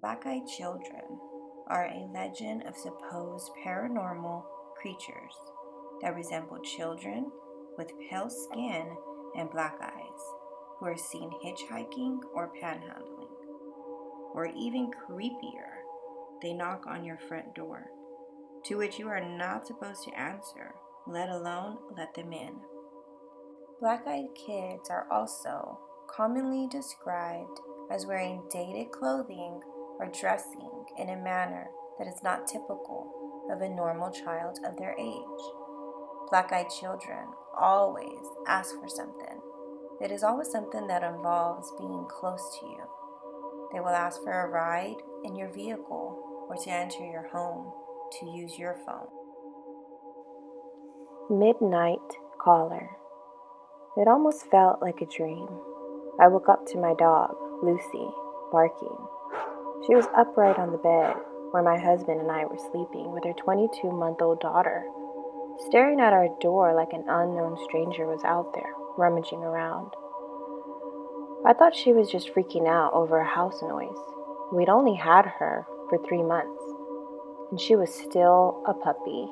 Black-eyed children are a legend of supposed paranormal creatures that resemble children with pale skin and black eyes who are seen hitchhiking or panhandling. Or even creepier, they knock on your front door, to which you are not supposed to answer, let alone let them in. Black-eyed kids are also commonly described as wearing dated clothing or dressing in a manner that is not typical of a normal child of their age. Black-eyed children always ask for something. It is always something that involves being close to you. They will ask for a ride in your vehicle or to enter your home to use your phone. Midnight caller. It almost felt like a dream. I woke up to my dog, Lucy, barking. She was upright on the bed where my husband and I were sleeping with her 22-month-old daughter, staring at our door like an unknown stranger was out there, rummaging around. I thought she was just freaking out over a house noise. We'd only had her for 3 months, and she was still a puppy.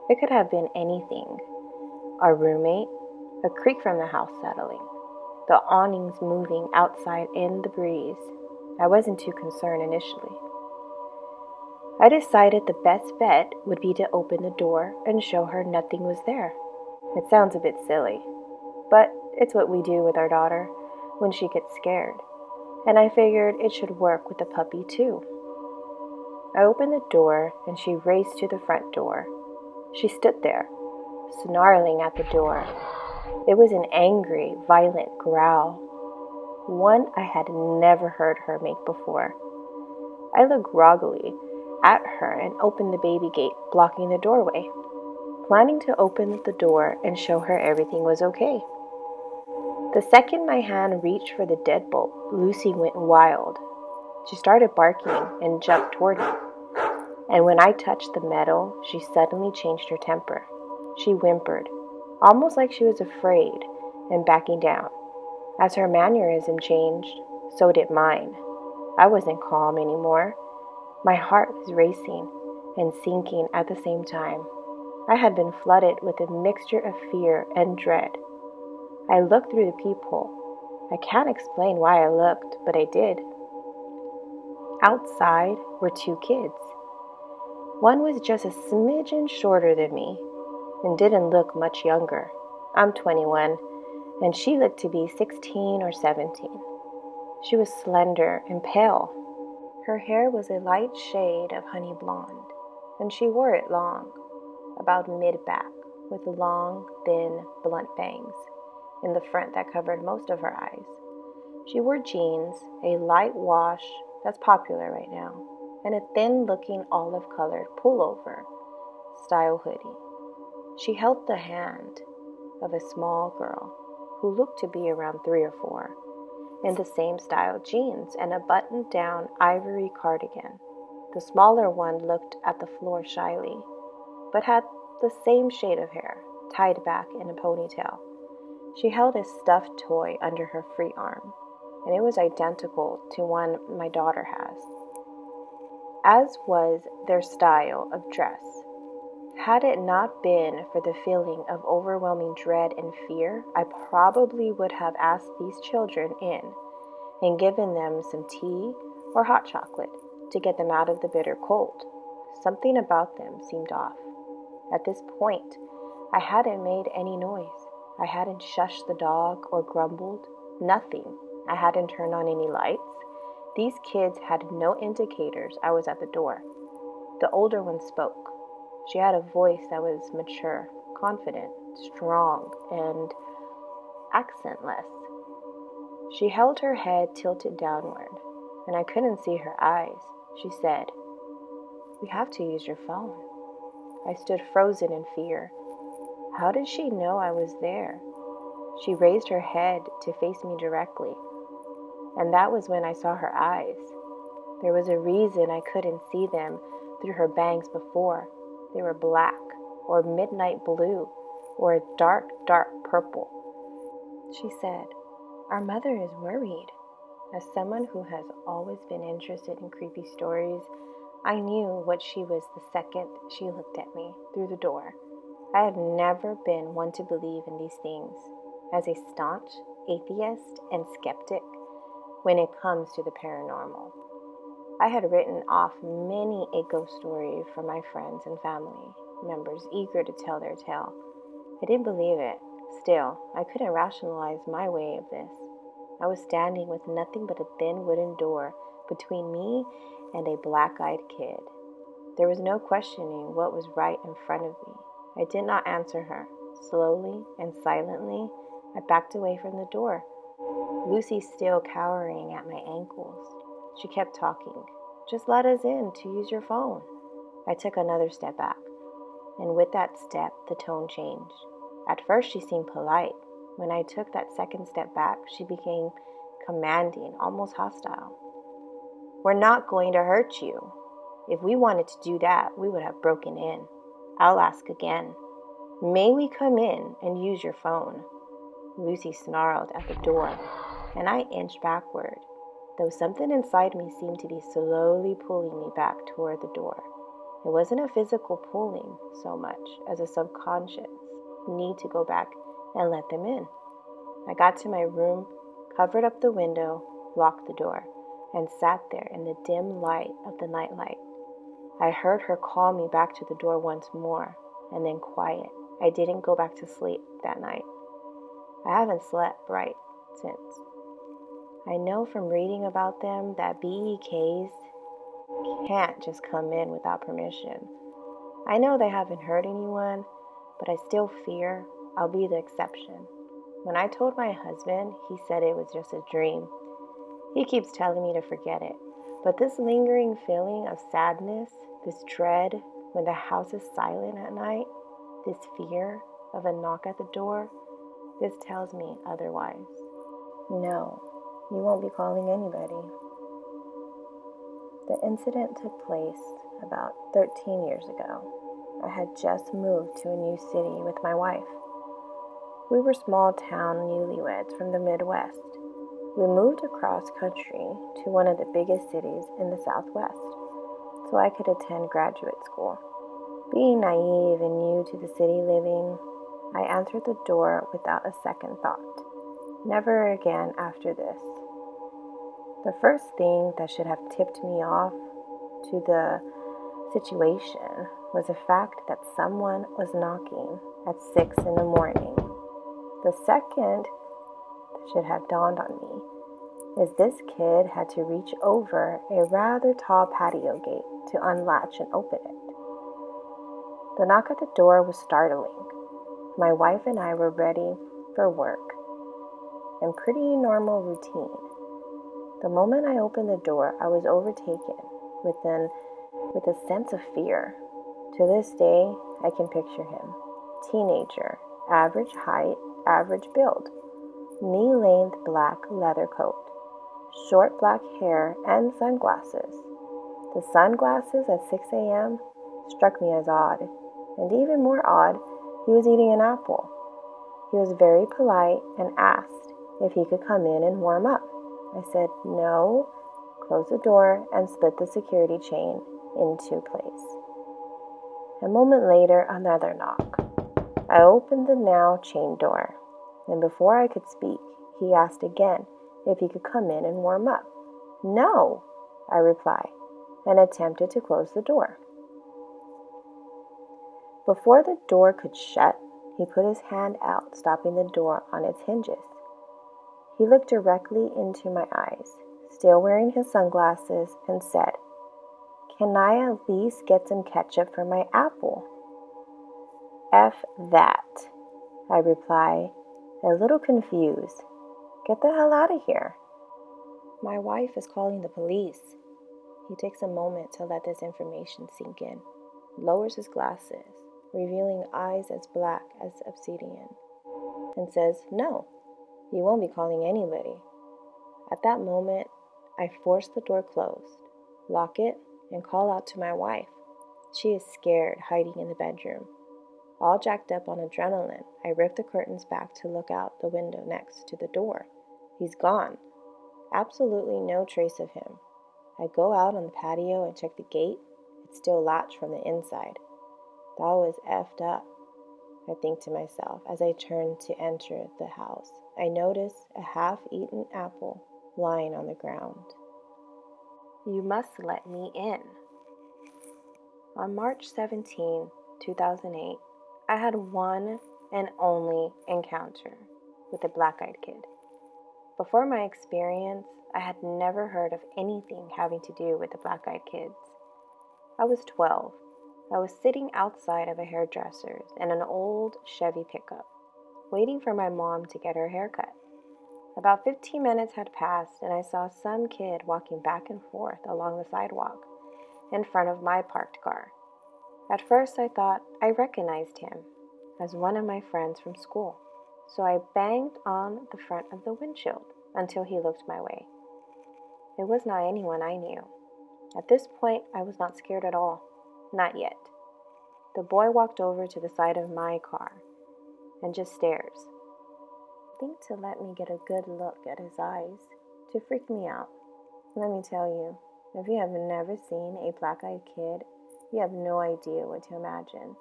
It could have been anything. Our roommate, a creak from the house settling, the awnings moving outside in the breeze. I wasn't too concerned initially. I decided the best bet would be to open the door and show her nothing was there. It sounds a bit silly, but it's what we do with our daughter when she gets scared, and I figured it should work with the puppy too. I opened the door and she raced to the front door. She stood there, snarling at the door. It was an angry, violent growl, one I had never heard her make before. I looked groggily at her and opened the baby gate, blocking the doorway, planning to open the door and show her everything was okay. The second my hand reached for the deadbolt, Lucy went wild. She started barking and jumped toward me. And when I touched the metal, she suddenly changed her temper. She whimpered, almost like she was afraid and backing down. As her mannerism changed, so did mine. I wasn't calm anymore. My heart was racing and sinking at the same time. I had been flooded with a mixture of fear and dread. I looked through the peephole. I can't explain why I looked, but I did. Outside were 2 kids. One was just a smidgen shorter than me and didn't look much younger. I'm 21, and she looked to be 16 or 17. She was slender and pale. Her hair was a light shade of honey blonde, and she wore it long, about mid-back, with long, thin, blunt bangs in the front that covered most of her eyes. She wore jeans, a light wash that's popular right now, and a thin-looking olive-colored pullover style hoodie. She held the hand of a small girl who looked to be around 3 or 4, in the same style jeans and a buttoned-down ivory cardigan. The smaller one looked at the floor shyly, but had the same shade of hair, tied back in a ponytail. She held a stuffed toy under her free arm, and it was identical to one my daughter has, as was their style of dress. Had it not been for the feeling of overwhelming dread and fear, I probably would have asked these children in and given them some tea or hot chocolate to get them out of the bitter cold. Something about them seemed off. At this point, I hadn't made any noise. I hadn't shushed the dog or grumbled. Nothing. I hadn't turned on any lights. These kids had no indicators I was at the door. The older one spoke. She had a voice that was mature, confident, strong, and accentless. She held her head tilted downward, and I couldn't see her eyes. She said, "We have to use your phone." I stood frozen in fear. How did she know I was there? She raised her head to face me directly, and that was when I saw her eyes. There was a reason I couldn't see them through her bangs before. They were black, or midnight blue, or a dark, dark purple. She said, "Our mother is worried." As someone who has always been interested in creepy stories, I knew what she was the second she looked at me through the door. I had never been one to believe in these things. As a staunch atheist and skeptic when it comes to the paranormal, I had written off many a ghost story from my friends and family members eager to tell their tale. I didn't believe it. Still, I couldn't rationalize my way of this. I was standing with nothing but a thin wooden door between me and a black-eyed kid. There was no questioning what was right in front of me. I did not answer her. Slowly and silently, I backed away from the door, Lucy still cowering at my ankles. She kept talking. "Just let us in to use your phone." I took another step back, and with that step, the tone changed. At first, she seemed polite. When I took that second step back, she became commanding, almost hostile. "We're not going to hurt you. If we wanted to do that, we would have broken in. I'll ask again. May we come in and use your phone?" Lucy snarled at the door, and I inched backward, though something inside me seemed to be slowly pulling me back toward the door. It wasn't a physical pulling so much as a subconscious need to go back and let them in. I got to my room, covered up the window, locked the door, and sat there in the dim light of the nightlight. I heard her call me back to the door once more, and then quiet. I didn't go back to sleep that night. I haven't slept right since. I know from reading about them that BEKs can't just come in without permission. I know they haven't hurt anyone, but I still fear I'll be the exception. When I told my husband, he said it was just a dream. He keeps telling me to forget it. But this lingering feeling of sadness, this dread when the house is silent at night, this fear of a knock at the door, this tells me otherwise. No, you won't be calling anybody. The incident took place about 13 years ago. I had just moved to a new city with my wife. We were small town newlyweds from the Midwest. We moved across country to one of the biggest cities in the Southwest so I could attend graduate school. Being naive and new to the city living, I answered the door without a second thought. Never again after this. The first thing that should have tipped me off to the situation was the fact that someone was knocking at 6 in the morning. The second that should have dawned on me is this kid had to reach over a rather tall patio gate to unlatch and open it. The knock at the door was startling. My wife and I were ready for work and pretty normal routine. The moment I opened the door, I was overtaken with a sense of fear. To this day, I can picture him. Teenager, average height, average build, knee-length black leather coat, short black hair, and sunglasses. The sunglasses at 6 a.m. struck me as odd, and even more odd, he was eating an apple. He was very polite and asked if he could come in and warm up. I said no, closed the door, and split the security chain into place. A moment later, another knock. I opened the now chained door, and before I could speak, he asked again if he could come in and warm up. "No," I replied, and attempted to close the door. Before the door could shut, he put his hand out, stopping the door on its hinges. He looked directly into my eyes, still wearing his sunglasses, and said, "Can I at least get some ketchup for my apple?" "F that," I replied, a little confused. "Get the hell out of here. My wife is calling the police." He takes a moment to let this information sink in, lowers his glasses, revealing eyes as black as obsidian, and says, "No, you won't be calling anybody." At that moment, I force the door closed, lock it, and call out to my wife. She is scared, hiding in the bedroom. All jacked up on adrenaline, I rip the curtains back to look out the window next to the door. He's gone. Absolutely no trace of him. I go out on the patio and check the gate. It's still latched from the inside. That was effed up, I think to myself as I turn to enter the house. I notice a half-eaten apple lying on the ground. You must let me in. On March 17, 2008, I had one and only encounter with a black-eyed kid. Before my experience, I had never heard of anything having to do with the black-eyed kids. I was 12. I was sitting outside of a hairdresser's in an old Chevy pickup, waiting for my mom to get her haircut. About 15 minutes had passed, and I saw some kid walking back and forth along the sidewalk in front of my parked car. At first, I thought I recognized him as one of my friends from school, so I banged on the front of the windshield until he looked my way. It was not anyone I knew. At this point, I was not scared at all. Not yet. The boy walked over to the side of my car and just stares. I think to let me get a good look at his eyes, to freak me out. Let me tell you, if you have never seen a black-eyed kid, you have no idea what to imagine.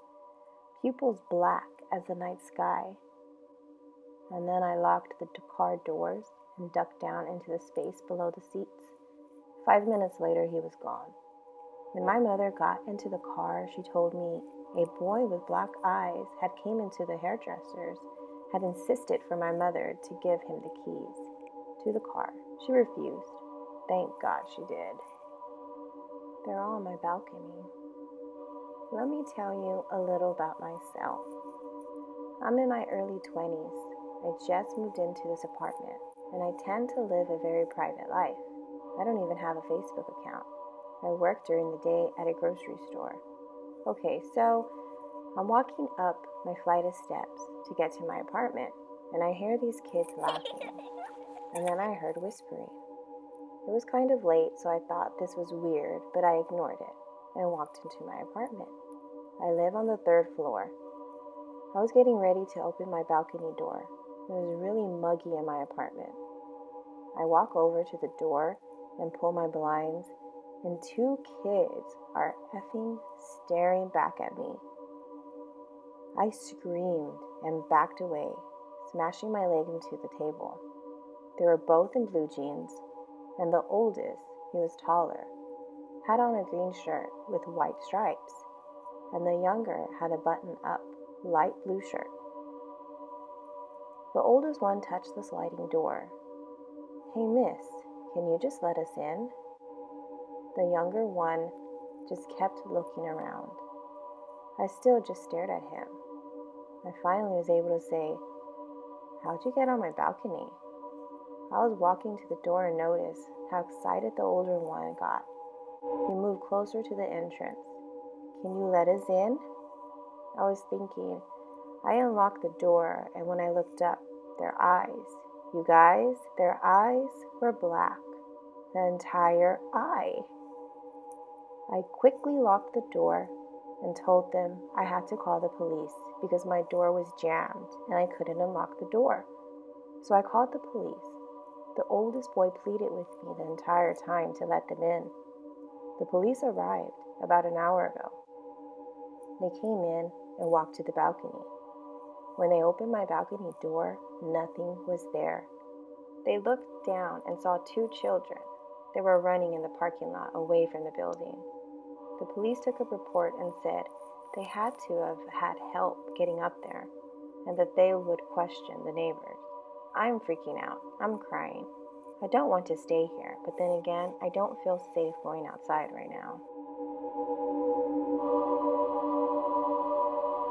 Pupils black as the night sky. And then I locked the car doors and ducked down into the space below the seats. 5 minutes later, he was gone. When my mother got into the car, she told me a boy with black eyes had came into the hairdresser's, had insisted for my mother to give him the keys to the car. She refused. Thank God she did. They're all on my balcony. Let me tell you a little about myself. I'm in my early 20s. I just moved into this apartment, and I tend to live a very private life. I don't even have a Facebook account. I work during the day at a grocery store. Okay, so I'm walking up my flight of steps to get to my apartment, and I hear these kids laughing, and then I heard whispering. It was kind of late, so I thought this was weird, but I ignored it and walked into my apartment. I live on the 3rd floor. I was getting ready to open my balcony door. It was really muggy in my apartment. I walk over to the door and pull my blinds, and 2 kids are effing staring back at me. I screamed and backed away, smashing my leg into the table. They were both in blue jeans, and the oldest, he was taller, had on a green shirt with white stripes, and the younger had a button-up, light blue shirt. The oldest one touched the sliding door. "Hey, miss, can you just let us in?" The younger one just kept looking around. I still just stared at him. I finally was able to say, "How'd you get on my balcony?" I was walking to the door and noticed how excited the older one got. He moved closer to the entrance. "Can you let us in?" I was thinking. I unlocked the door, and when I looked up, their eyes, you guys, their eyes were black. The entire eye. I quickly locked the door and told them I had to call the police because my door was jammed and I couldn't unlock the door. So I called the police. The oldest boy pleaded with me the entire time to let them in. The police arrived about an hour ago. They came in and walked to the balcony. When they opened my balcony door, nothing was there. They looked down and saw 2 children. They were running in the parking lot away from the building. The police took a report and said they had to have had help getting up there and that they would question the neighbors. I'm freaking out. I'm crying. I don't want to stay here, but then again, I don't feel safe going outside right now.